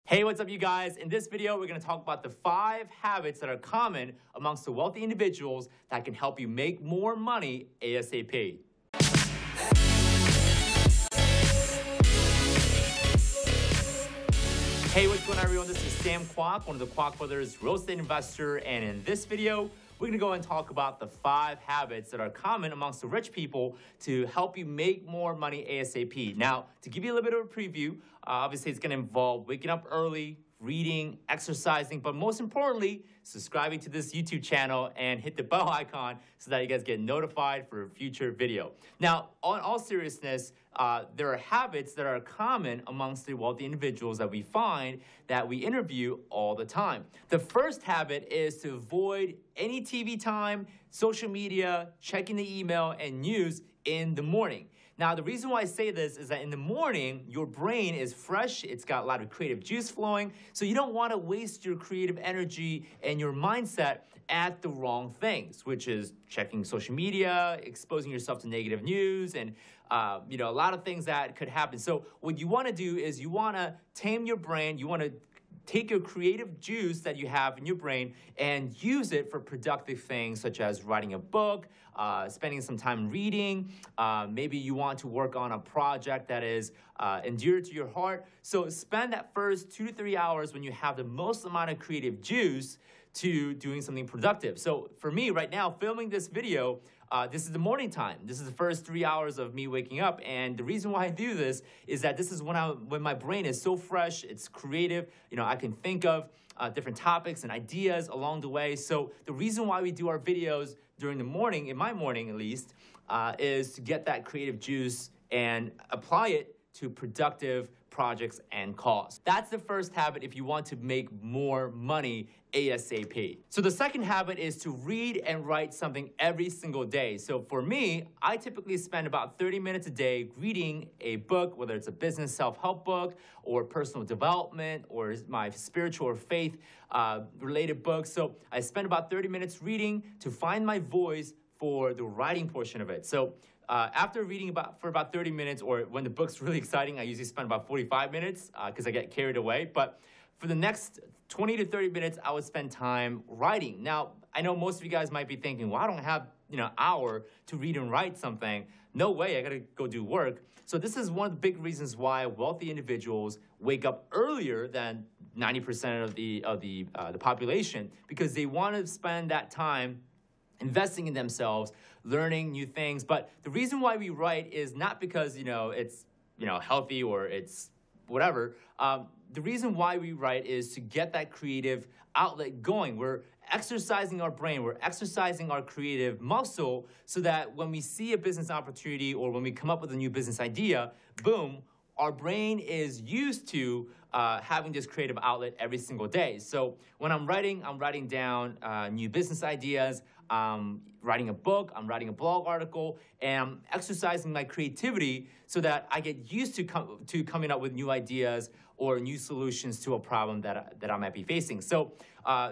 Hey, what's up, you guys? In this video, we're going to talk about the 5 habits that are common amongst the wealthy individuals that can help you make more money ASAP. Hey, what's going on, everyone? This is Sam Kwak, one of the Kwak brothers, real estate investor, and in this video, we're going to go and talk about the 5 habits that are common amongst the rich people to help you make more money ASAP. Now, to give you a little bit of a preview, obviously it's going to involve waking up early, reading, exercising, but most importantly, subscribing to this YouTube channel and hit the bell icon so that you guys get notified for a future video. Now, on all seriousness, there are habits that are common amongst the wealthy individuals that we find that we interview all the time. The first habit is to avoid any TV time, social media, checking the email, and news in the morning. Now, the reason why I say this is that in the morning, your brain is fresh, it's got a lot of creative juice flowing, so you don't want to waste your creative energy and your mindset at the wrong things, which is checking social media, exposing yourself to negative news, and a lot of things that could happen. So what you want to do is you want to tame your brain, you want to take your creative juice that you have in your brain and use it for productive things such as writing a book, spending some time reading. Maybe you want to work on a project that is endear to your heart. So spend that first 2 to 3 hours when you have the most amount of creative juice to doing something productive. So for me right now, filming this video, this is the morning time. This is the first 3 hours of me waking up. And the reason why I do this is that this is when my brain is so fresh, it's creative. I can think of different topics and ideas along the way. So the reason why we do our videos during the morning, in my morning at least, is to get that creative juice and apply it to productive projects and calls. That's the first habit if you want to make more money ASAP. So the second habit is to read and write something every single day. So for me, I typically spend about 30 minutes a day reading a book, whether it's a business self-help book or personal development or my spiritual or faith related books. So I spend about 30 minutes reading to find my voice for the writing portion of it. So after reading for about 30 minutes, or when the book's really exciting, I usually spend about 45 minutes because I get carried away. But for the next 20 to 30 minutes, I would spend time writing. Now, I know most of you guys might be thinking, well, I don't have an hour to read and write something. No way, I gotta go do work. So this is one of the big reasons why wealthy individuals wake up earlier than 90% of the population, because they want to spend that time investing in themselves, learning new things. But the reason why we write is not because, it's, healthy or it's whatever. The reason why we write is to get that creative outlet going. We're exercising our brain, we're exercising our creative muscle so that when we see a business opportunity or when we come up with a new business idea, boom, our brain is used to having this creative outlet every single day. So when I'm writing down new business ideas, writing a book, I'm writing a blog article, and I'm exercising my creativity so that I get used to coming up with new ideas or new solutions to a problem that I might be facing. So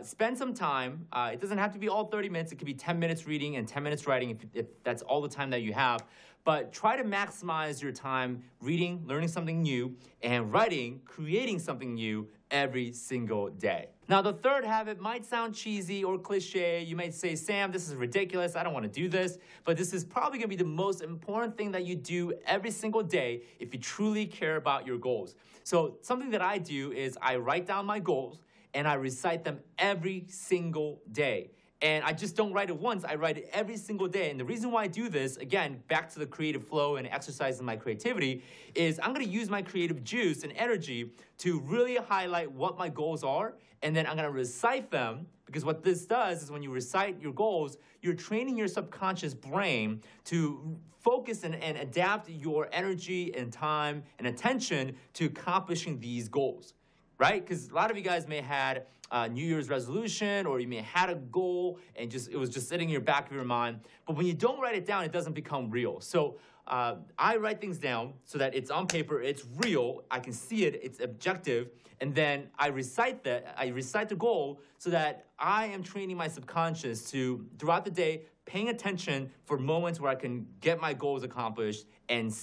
spend some time. It doesn't have to be all 30 minutes. It could be 10 minutes reading and 10 minutes writing if that's all the time that you have. But try to maximize your time reading, learning something new, and writing, creating something new every single day. Now, the third habit might sound cheesy or cliche. You might say, Sam, this is ridiculous. I don't want to do this. But this is probably going to be the most important thing that you do every single day if you truly care about your goals. So something that I do is I write down my goals and I recite them every single day. And I just don't write it once, I write it every single day. And the reason why I do this, again, back to the creative flow and exercising my creativity, is I'm gonna use my creative juice and energy to really highlight what my goals are, and then I'm gonna recite them, because what this does is when you recite your goals, you're training your subconscious brain to focus and adapt your energy and time and attention to accomplishing these goals. Right? Because a lot of you guys may have had New Year's resolution, or you may have had a goal and it was just sitting in your back of your mind. But when you don't write it down, it doesn't become real. So I write things down so that it's on paper, it's real, I can see it, it's objective, and then I recite the goal so that I am training my subconscious to, throughout the day, paying attention for moments where I can get my goals accomplished and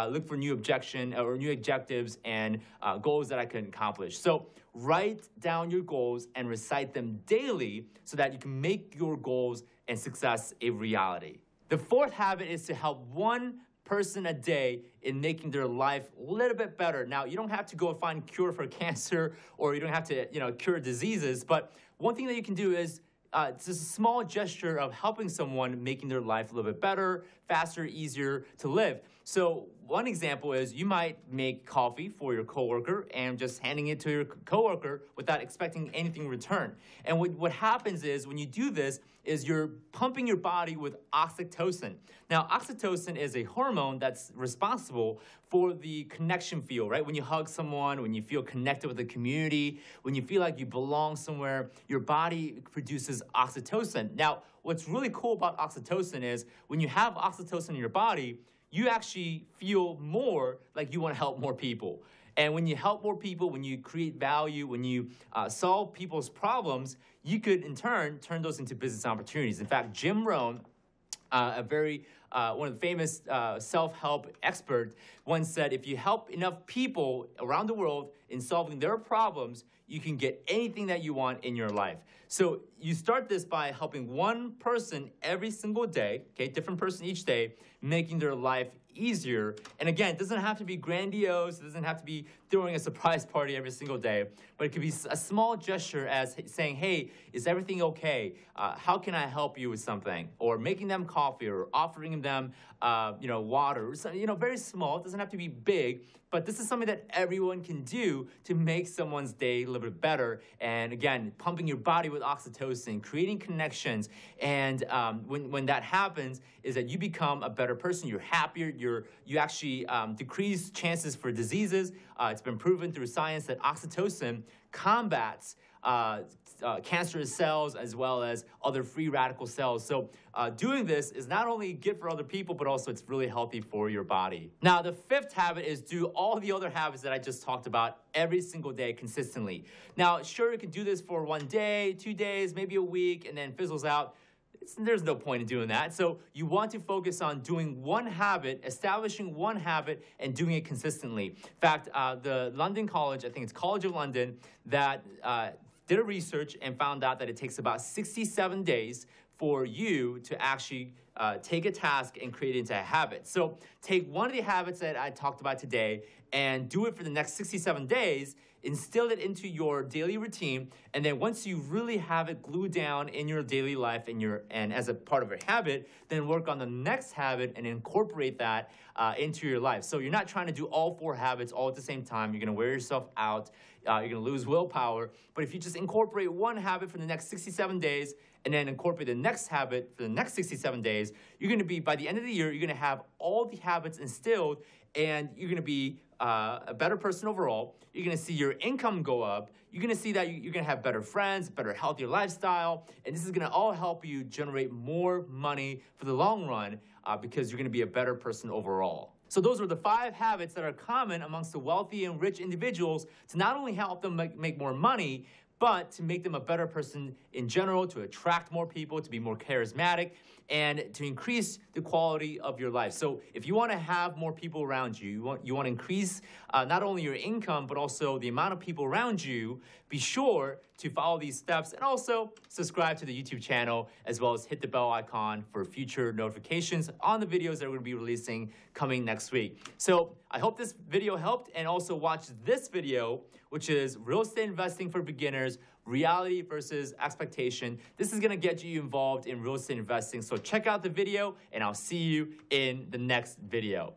look for new objectives and goals that I can accomplish. So write down your goals and recite them daily so that you can make your goals and success a reality. The fourth habit is to help one person a day in making their life a little bit better. Now, you don't have to go find a cure for cancer, or you don't have to, cure diseases, but one thing that you can do is it's just a small gesture of helping someone, making their life a little bit better, faster, easier to live. So one example is you might make coffee for your coworker and just handing it to your coworker without expecting anything in return. And what happens is when you do this is you're pumping your body with oxytocin. Now, oxytocin is a hormone that's responsible for the connection feel, right? When you hug someone, when you feel connected with the community, when you feel like you belong somewhere, your body produces oxytocin. Now, what's really cool about oxytocin is when you have oxytocin in your body, you actually feel more like you want to help more people. And when you help more people, when you create value, when you solve people's problems, you could, in turn those into business opportunities. In fact, Jim Rohn, one of the famous self-help experts, once said, if you help enough people around the world in solving their problems, you can get anything that you want in your life. So you start this by helping one person every single day, okay, different person each day, making their life easier. And again, it doesn't have to be grandiose. It doesn't have to be throwing a surprise party every single day, but it could be a small gesture as saying, hey, is everything okay? How can I help you with something? Or making them coffee, or offering them, water, or something, very small. It doesn't have to be big, but this is something that everyone can do to make someone's day a little bit better. And again, pumping your body with oxytocin, creating connections. And when that happens, is that you become a better person. You're happier. You actually decrease chances for diseases. It's been proven through science that oxytocin combats cancerous cells as well as other free radical cells. So doing this is not only good for other people, but also it's really healthy for your body. Now, the fifth habit is do all the other habits that I just talked about every single day consistently. Now, sure, you can do this for 1 day, 2 days, maybe a week, and then fizzles out. There's no point in doing that. So you want to focus on doing one habit, establishing one habit, and doing it consistently. In fact, the London College, I think it's College of London, that did a research and found out that it takes about 67 days for you to actually take a task and create it into a habit. So take one of the habits that I talked about today and do it for the next 67 days, instill it into your daily routine, and then once you really have it glued down in your daily life and as a part of your habit, then work on the next habit and incorporate that into your life. So you're not trying to do all 4 habits all at the same time. You're going to wear yourself out. You're going to lose willpower. But if you just incorporate one habit for the next 67 days and then incorporate the next habit for the next 67 days, you're going to be, by the end of the year, you're going to have all the habits instilled, and you're going to be a better person overall. You're going to see your income go up. You're going to see that you're going to have better friends, better, healthier lifestyle, and this is going to all help you generate more money for the long run because you're going to be a better person overall. So those are the 5 habits that are common amongst the wealthy and rich individuals to not only help them make more money, but to make them a better person in general, to attract more people, to be more charismatic, and to increase the quality of your life. So if you want to have more people around you, you want to increase not only your income, but also the amount of people around you, be sure to follow these steps and also subscribe to the YouTube channel, as well as hit the bell icon for future notifications on the videos that we're going to be releasing coming next week. So I hope this video helped, and also watch this video, which is Real Estate Investing for Beginners, Reality versus Expectation. This is going to get you involved in real estate investing. So check out the video, and I'll see you in the next video.